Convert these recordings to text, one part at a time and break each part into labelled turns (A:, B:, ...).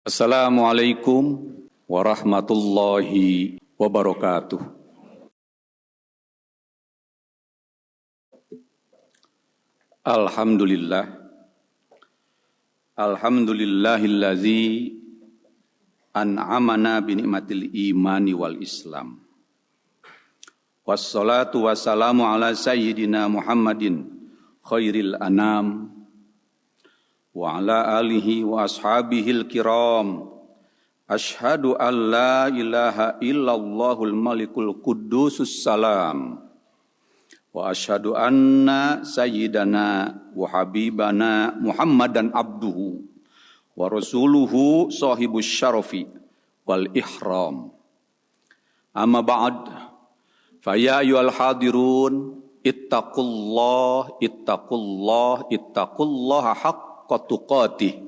A: Assalamualaikum warahmatullahi wabarakatuh. Alhamdulillahillazi an'amana binikmatil imani wal islam. Wassalatu wassalamu ala sayyidina Muhammadin khairil anam wa ala alihi wa ashabihil kiram. Ashhadu an la ilaha illallahul malikul qudusus salam. Wa ashhadu anna sayyidana wa habibana Muhammadan abduhu wa rasuluhu sahibus syarafi wal ihram. Amma ba'd, fa ya ayyuhal hadirun ittaqullaha haqqa tuqatih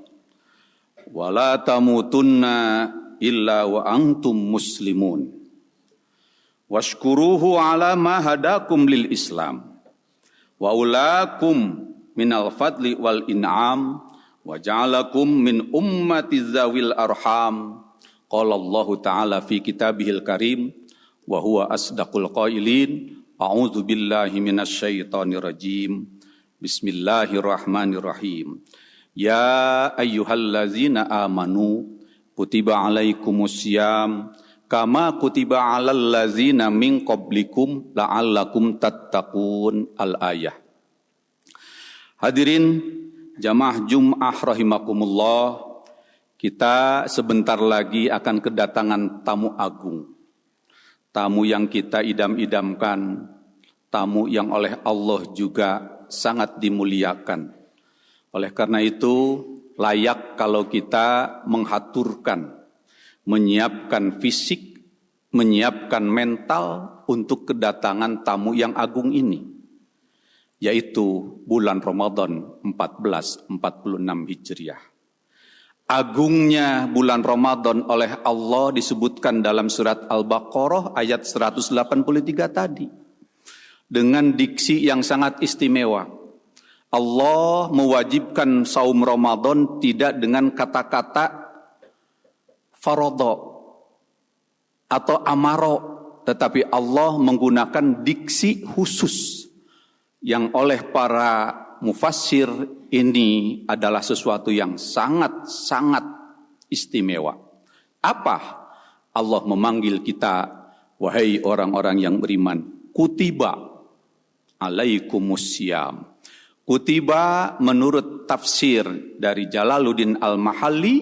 A: wa la tamutunna illa wa antum muslimun. Washkuruhu ala ma hadakum lil Islam wa ulakum minal fadli wal in'am wa ja'alakum min ummati zawil arham. Qala Allah Ta'ala fi kitabihil karim wa huwa asdaqul qailin. A'udzu billahi minasy syaithanir rajim. Bismillahirrahmanirrahim. Ya ayyuhallazina amanu kutiba alaikumusiyam kama kutiba alal ladzina min qablikum la'allakum tattaqun. Al-ayah. Hadirin jamaah Jum'ah rahimakumullah, kita sebentar lagi akan kedatangan tamu agung. Tamu yang kita idam-idamkan, tamu yang oleh Allah juga sangat dimuliakan. Oleh karena itu, layak kalau kita menghaturkan, menyiapkan fisik, menyiapkan mental untuk kedatangan tamu yang agung ini, yaitu bulan Ramadan 1446 Hijriah. Agungnya bulan Ramadan oleh Allah disebutkan dalam surat Al-Baqarah ayat 183 tadi. Dengan diksi yang sangat istimewa. Allah mewajibkan saum Ramadan tidak dengan kata-kata faradha atau amaro, tetapi Allah menggunakan diksi khusus yang oleh para mufassir ini adalah sesuatu yang sangat-sangat istimewa. Apa? Allah memanggil kita, wahai orang-orang yang beriman, kutiba alaikumusiyam. Kutiba menurut tafsir dari Jalaluddin Al-Mahalli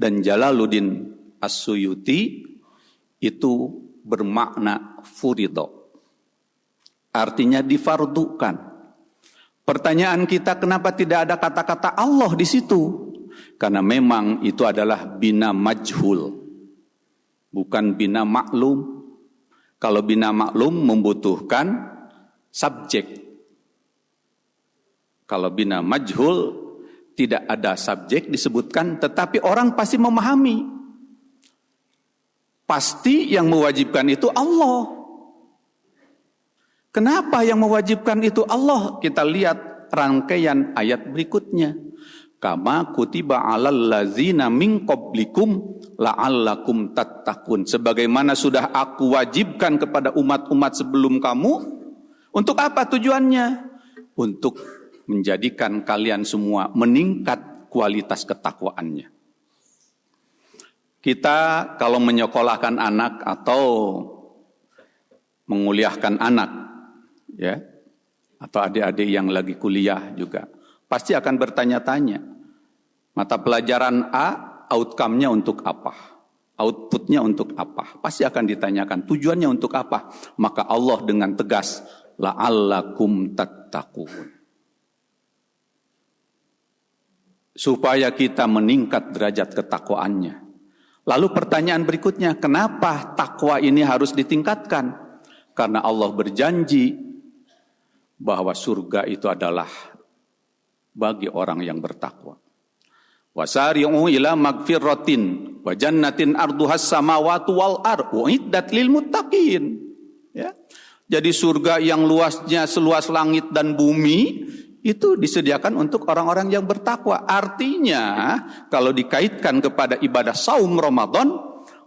A: dan Jalaluddin As-Suyuti itu bermakna furido. Artinya difardukan. Pertanyaan kita, kenapa tidak ada kata-kata Allah di situ? Karena memang itu adalah bina majhul, bukan bina maklum. Kalau bina maklum membutuhkan subjek. Kalau bina majhul tidak ada subjek disebutkan, tetapi orang pasti memahami. Pasti yang mewajibkan itu Allah. Kenapa yang mewajibkan itu Allah? Kita lihat rangkaian ayat berikutnya. Kama kutiba alal ladzina min qablikum la'allakum tattaqun. Sebagaimana sudah aku wajibkan kepada umat-umat sebelum kamu. Untuk apa tujuannya? Untuk menjadikan kalian semua meningkat kualitas ketakwaannya. Kita kalau menyekolahkan anak atau menguliahkan anak, ya, atau adik-adik yang lagi kuliah juga, pasti akan bertanya-tanya, mata pelajaran A, outcome-nya untuk apa? Output-nya untuk apa? Pasti akan ditanyakan, tujuannya untuk apa? Maka Allah dengan tegas, la'allakum tattaqun. Supaya kita meningkat derajat ketakwaannya. Lalu pertanyaan berikutnya, kenapa takwa ini harus ditingkatkan? Karena Allah berjanji bahwa surga itu adalah bagi orang yang bertakwa. Wasari'u ila magfiratin wa jannatin arduhas samawati wal ardh uiddat lil muttaqin. Ya. Jadi surga yang luasnya seluas langit dan bumi itu disediakan untuk orang-orang yang bertakwa. Artinya kalau dikaitkan kepada ibadah saum Ramadan,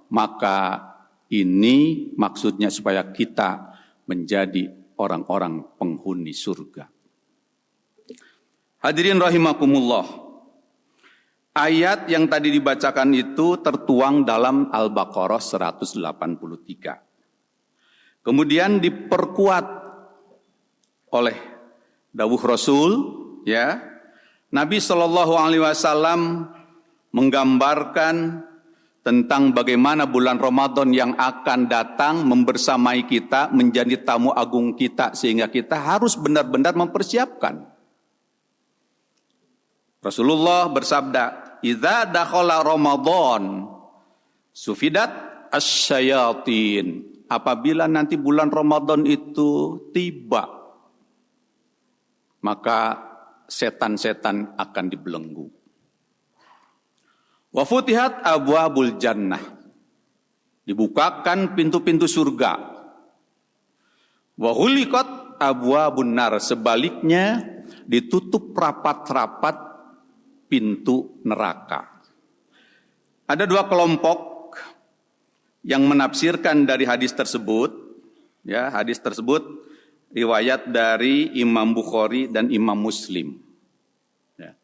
A: maka ini maksudnya supaya kita menjadi orang-orang penghuni surga. Hadirin rahimakumullah. Ayat yang tadi dibacakan itu tertuang dalam Al-Baqarah 183. Kemudian diperkuat oleh dawuh Rasul, ya. Nabi SAW menggambarkan tentang bagaimana bulan Ramadan yang akan datang membersamai kita, menjadi tamu agung kita, sehingga kita harus benar-benar mempersiapkan. Rasulullah bersabda, "Idza dakhala Ramadan sufidat asyayatin." Apabila nanti bulan Ramadan itu tiba, maka setan-setan akan dibelenggu. Wa futihat abwabul jannah. Dibukakan pintu-pintu surga. Wa ghuliqat abwabun nar. Sebaliknya ditutup rapat-rapat pintu neraka. Ada dua kelompok yang menafsirkan dari hadis tersebut. Ya, hadis tersebut riwayat dari Imam Bukhari dan Imam Muslim. Ya.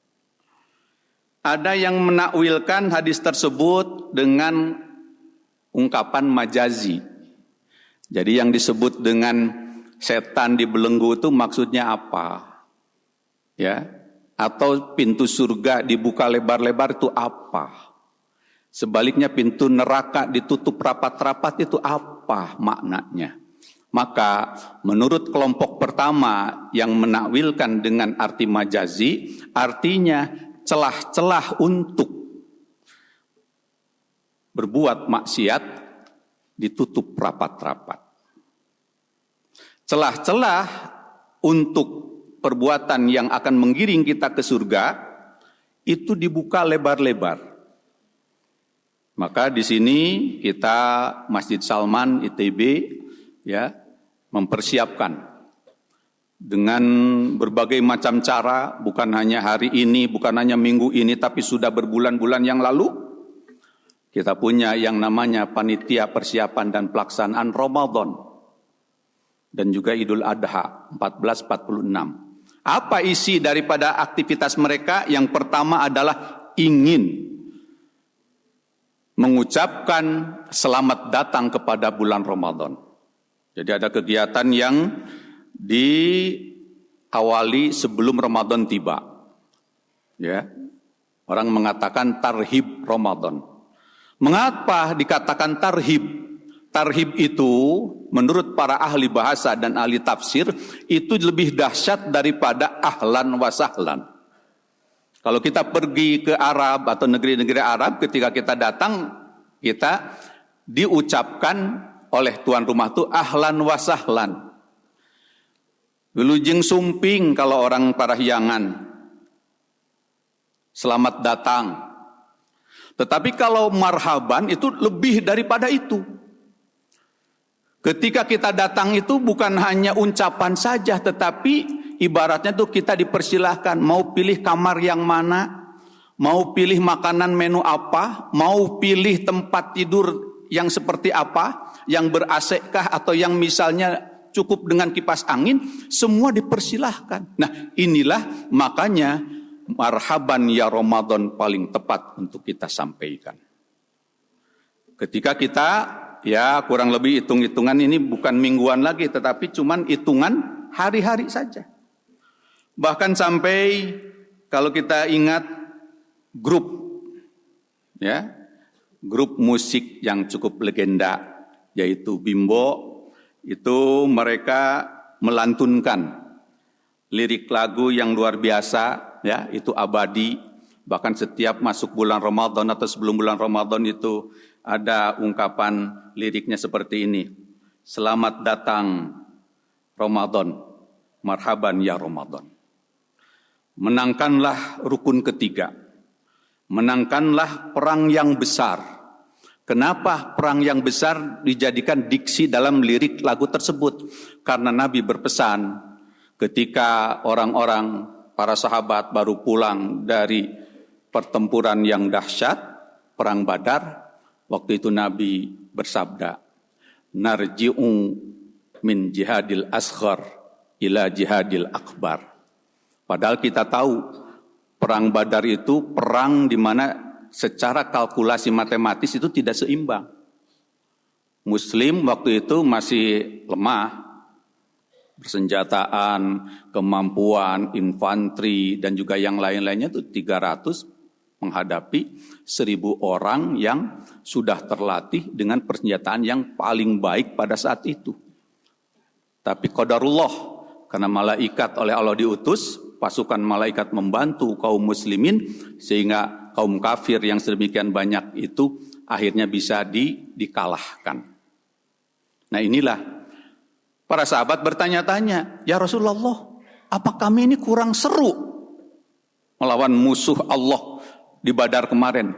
A: Ada yang menakwilkan hadis tersebut dengan ungkapan majazi. Jadi yang disebut dengan setan dibelenggu itu maksudnya apa? Ya, atau pintu surga dibuka lebar-lebar itu apa? Sebaliknya pintu neraka ditutup rapat-rapat itu apa maknanya? Maka menurut kelompok pertama yang menakwilkan dengan arti majazi, artinya celah-celah untuk berbuat maksiat ditutup rapat-rapat. Celah-celah untuk perbuatan yang akan menggiring kita ke surga itu dibuka lebar-lebar. Maka di sini kita Masjid Salman ITB ya mempersiapkan dengan berbagai macam cara, bukan hanya hari ini, bukan hanya minggu ini, tapi sudah berbulan-bulan yang lalu kita punya yang namanya panitia persiapan dan pelaksanaan Ramadan dan juga Idul Adha 1446. Apa isi daripada aktivitas mereka? Yang pertama adalah ingin mengucapkan selamat datang kepada bulan Ramadan. Jadi ada kegiatan yang diawali sebelum Ramadan tiba. Ya. Orang mengatakan tarhib Ramadan. Mengapa dikatakan tarhib? Tarhib itu menurut para ahli bahasa dan ahli tafsir itu lebih dahsyat daripada ahlan wa sahlan. Kalau kita pergi ke Arab atau negeri-negeri Arab, ketika kita datang, kita diucapkan oleh tuan rumah itu ahlan wa sahlan. Wilujeng sumping kalau orang Parahyangan. Selamat datang. Tetapi kalau marhaban itu lebih daripada itu. Ketika kita datang itu bukan hanya ucapan saja, tetapi ibaratnya tuh kita dipersilahkan mau pilih kamar yang mana, mau pilih makanan menu apa, mau pilih tempat tidur yang seperti apa, yang ber-AC kah atau yang misalnya cukup dengan kipas angin, semua dipersilahkan. Nah, inilah makanya marhaban ya Ramadan paling tepat untuk kita sampaikan. Ketika kita ya kurang lebih hitung-hitungan ini bukan mingguan lagi, tetapi cuman hitungan hari-hari saja. Bahkan sampai kalau kita ingat grup ya, grup musik yang cukup legenda yaitu Bimbo, itu mereka melantunkan lirik lagu yang luar biasa ya, itu abadi. Bahkan setiap masuk bulan Ramadan atau sebelum bulan Ramadan itu ada ungkapan liriknya seperti ini. Selamat datang Ramadan, marhaban ya Ramadan. Menangkanlah rukun ketiga. Menangkanlah perang yang besar. Kenapa perang yang besar dijadikan diksi dalam lirik lagu tersebut? Karena Nabi berpesan ketika orang-orang para sahabat baru pulang dari pertempuran yang dahsyat, perang Badar. Waktu itu Nabi bersabda, "Narji'u min jihadil asghar ila jihadil akbar." Padahal kita tahu perang Badar itu perang di mana secara kalkulasi matematis itu tidak seimbang. Muslim waktu itu masih lemah, persenjataan, kemampuan, infanteri, dan juga yang lain-lainnya itu 300 menghadapi 1.000 orang yang sudah terlatih dengan persenjataan yang paling baik pada saat itu. Tapi qadarullah, karena malaikat oleh Allah diutus, pasukan malaikat membantu kaum muslimin, sehingga kaum kafir yang sedemikian banyak itu akhirnya bisa dikalahkan. Nah inilah, para sahabat bertanya-tanya, "Ya Rasulullah, apa kami ini kurang seru melawan musuh Allah di Badar kemarin?"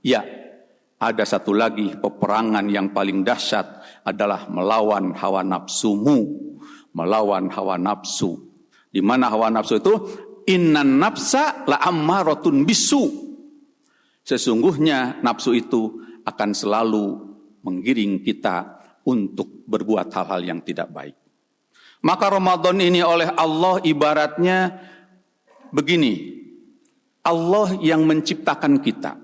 A: Ya, ada satu lagi peperangan yang paling dahsyat adalah melawan hawa nafsumu, melawan hawa nafsu. Di mana hawa nafsu itu? Innan nafsa la ammaratun bisu. Sesungguhnya nafsu itu akan selalu menggiring kita untuk berbuat hal-hal yang tidak baik. Maka Ramadan ini oleh Allah ibaratnya begini. Allah yang menciptakan kita.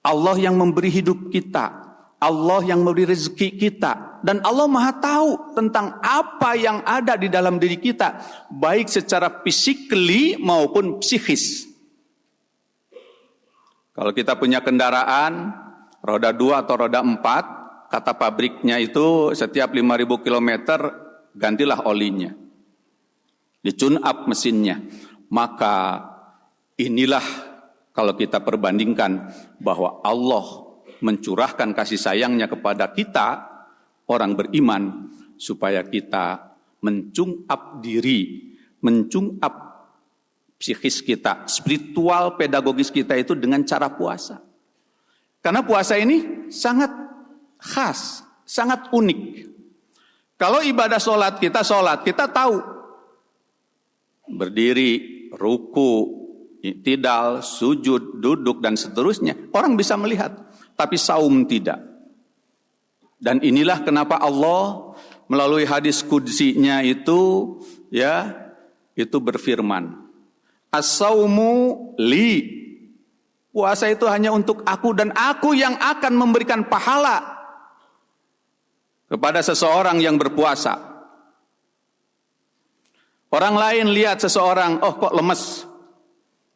A: Allah yang memberi hidup kita. Allah yang memberi rezeki kita. Dan Allah Maha tahu tentang apa yang ada di dalam diri kita. Baik secara physically maupun psikis. Kalau kita punya kendaraan, roda 2 atau roda 4, kata pabriknya itu setiap 5.000 kilometer gantilah olinya. Di-tune up mesinnya. Maka inilah kalau kita perbandingkan bahwa Allah mencurahkan kasih sayangnya kepada kita, orang beriman, supaya kita mencung up diri, mencung up psikis kita, spiritual pedagogis kita itu dengan cara puasa. Karena puasa ini sangat khas, sangat unik. Kalau ibadah sholat, kita tahu berdiri, ruku, i'tidal, sujud, duduk, dan seterusnya. Orang bisa melihat, tapi saum tidak. Dan inilah kenapa Allah melalui hadis qudsinya itu berfirman, "As-saumu li." Puasa itu hanya untuk aku dan aku yang akan memberikan pahala kepada seseorang yang berpuasa. Orang lain lihat seseorang, oh kok lemes,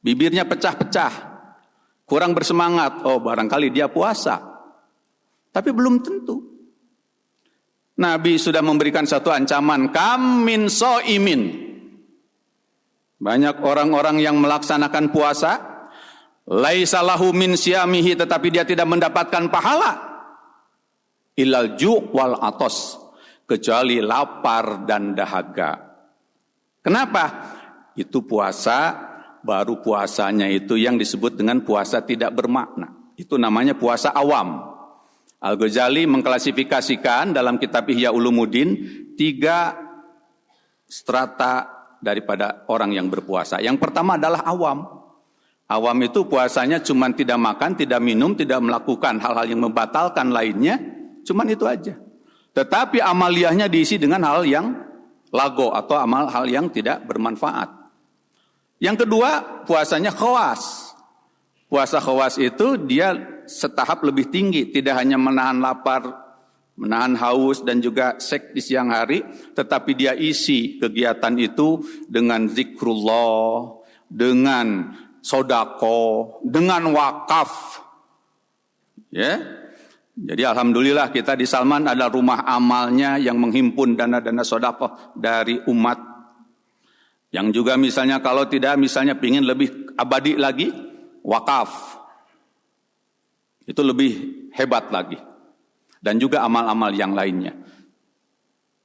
A: bibirnya pecah-pecah, kurang bersemangat, oh barangkali dia puasa. Tapi belum tentu. Nabi sudah memberikan satu ancaman, kam min so'imin. Banyak orang-orang yang melaksanakan puasa, laisa lahu min siyamihi, tetapi dia tidak mendapatkan pahala. Ilal ju' wal atos, kecuali lapar dan dahaga. Kenapa? Itu puasa, baru puasanya itu yang disebut dengan puasa tidak bermakna. Itu namanya puasa awam. Al-Ghazali mengklasifikasikan dalam kitab Ihya Ulumuddin 3 strata daripada orang yang berpuasa. Yang pertama adalah awam. Awam itu puasanya cuma tidak makan, tidak minum, tidak melakukan hal-hal yang membatalkan lainnya, cuma itu aja. Tetapi amaliyahnya diisi dengan hal yang lago atau hal yang tidak bermanfaat. Yang kedua, puasanya khawas. Puasa khawas itu dia setahap lebih tinggi, tidak hanya menahan lapar, menahan haus dan juga seks di siang hari, tetapi dia isi kegiatan itu dengan zikrullah, dengan sodako, dengan wakaf. Ya. Jadi alhamdulillah kita di Salman ada rumah amalnya yang menghimpun dana-dana sodako dari umat. Yang juga misalnya kalau tidak misalnya pingin lebih abadi lagi, wakaf. Itu lebih hebat lagi. Dan juga amal-amal yang lainnya.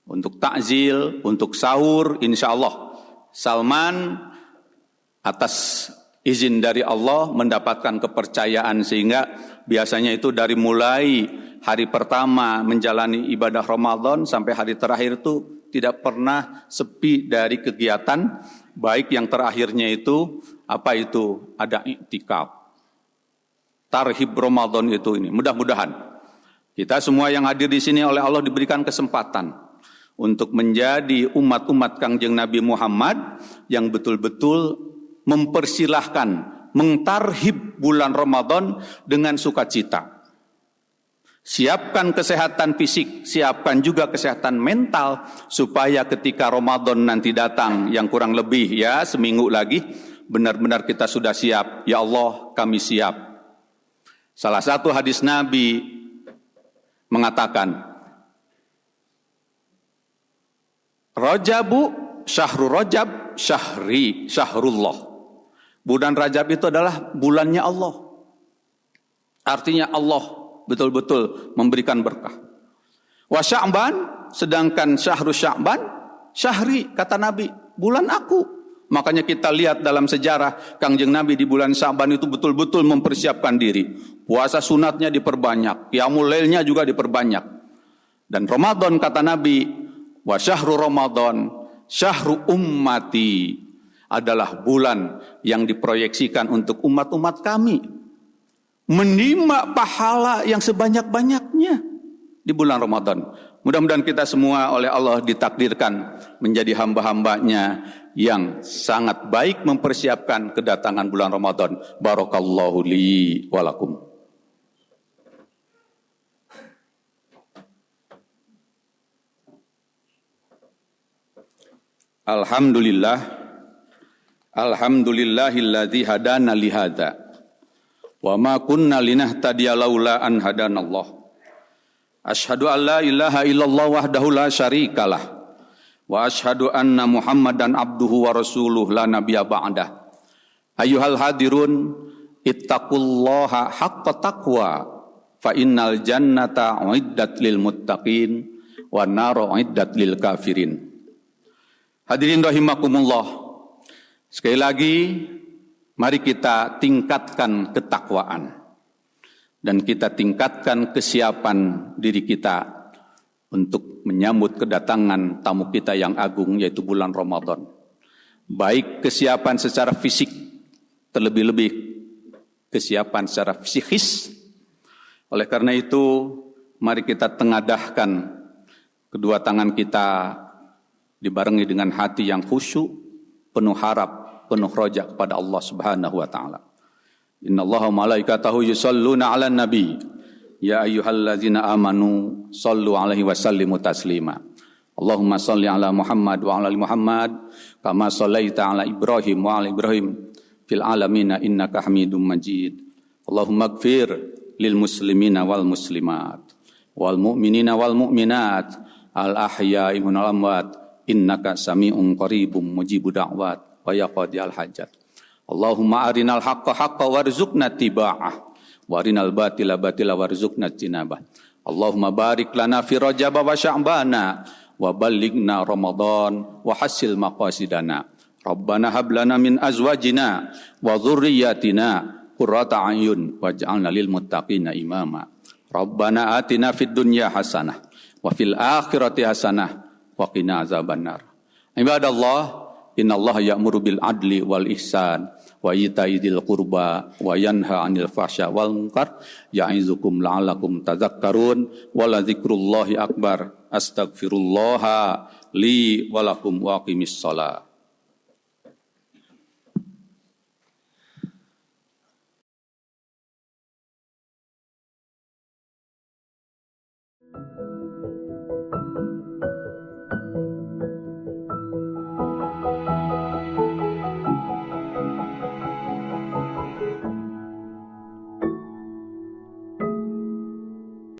A: Untuk takzil, untuk sahur, insya Allah Salman atas izin dari Allah mendapatkan kepercayaan sehingga biasanya itu dari mulai hari pertama menjalani ibadah Ramadan sampai hari terakhir itu tidak pernah sepi dari kegiatan Baik yang terakhirnya itu, apa itu? Ada iktikaf. Tarhib Ramadan itu ini. Mudah-mudahan kita semua yang hadir di sini oleh Allah diberikan kesempatan untuk menjadi umat-umat Kangjeng Nabi Muhammad yang betul-betul mempersilahkan, mengtarhib bulan Ramadan dengan sukacita. Siapkan kesehatan fisik, siapkan juga kesehatan mental, supaya ketika Ramadan nanti datang, yang kurang lebih ya seminggu lagi, benar-benar kita sudah siap. Ya Allah, kami siap. Salah satu hadis Nabi mengatakan, Rajabu syahrul Rajab syahrullah. Bulan Rajab itu adalah bulannya Allah. Artinya Allah betul-betul memberikan berkah. Wa Sya'ban, sedangkan syahrul Sya'ban syahri, kata Nabi, bulan aku. Makanya kita lihat dalam sejarah Kangjeng Nabi di bulan Sya'ban itu betul-betul mempersiapkan diri. Puasa sunatnya diperbanyak, qiyamul lailnya juga diperbanyak. Dan Ramadan, kata Nabi, wa syahru Ramadan syahru ummati, adalah bulan yang diproyeksikan untuk umat-umat kami menerima pahala yang sebanyak-banyaknya di bulan Ramadan. Mudah-mudahan kita semua oleh Allah ditakdirkan menjadi hamba-hambanya yang sangat baik mempersiapkan kedatangan bulan Ramadan. Barakallahu li walakum. Alhamdulillahilladzi hadana lihada wa ma kunna linahtadiya laula an hadanallah. Asyhadu an la ilaha illallah wahdahu la syarikalah wa asyhadu anna Muhammadan abduhu wa rasuluh la nabiyya ba'dah. Ayyuhal hadirun, ittaqullaha haqqa taqwa fa innal jannata uiddat lil muttaqin wa naru uiddat lil kafirin. Hadirin rahimakumullah. Sekali lagi, mari kita tingkatkan ketakwaan dan kita tingkatkan kesiapan diri kita untuk menyambut kedatangan tamu kita yang agung, yaitu bulan Ramadan. Baik kesiapan secara fisik, terlebih-lebih kesiapan secara psikis. Oleh karena itu, mari kita tengadahkan kedua tangan kita dibarengi dengan hati yang khusyuk, penuh harap, penuh roja kepada Allah Subhanahu wa taala. Innallaha wa malaikatahu yusholluna 'alan nabi. Ya ayyuhallazina amanu shallu 'alaihi wa sallimu taslima. Allahumma shalli 'ala Muhammad wa 'ala ali Muhammad kama shallaita 'ala Ibrahim wa 'ala Ibrahim fil 'alamin innaka Hamidum Majid. Allahumma ighfir lil muslimina wal muslimat wal mu'minina wal mu'minat al ahya'i minal amwat innaka sami'un qaribum mujibud da'wat wa yaqdiyal hajat. Allahumma arinal haqqa haqqa warzuqna tiba'ah wa arinal batila batila warzuqna jinabah. Allahumma barik lana fi Rajab wa Sya'bana wa ballighna Ramadan wa hasil maqasidana. Rabbana hab lana min azwajina wa dhurriyyatina qurrata a'yun waj'alna lil muttaqina imama. Rabbana atina fid dunya hasanah wa fil akhirati hasanah wa qina azabannar. Ibadallah, innallaha ya'muru bil adli wal ihsan wa ita'i dzil qurba wa yanha 'anil fahsya wal munkar ya'izukum la'allakum tadhakkarun wa la dzikrullahi akbar. Astaghfirullaha li wa lakum wa aqimis shalah.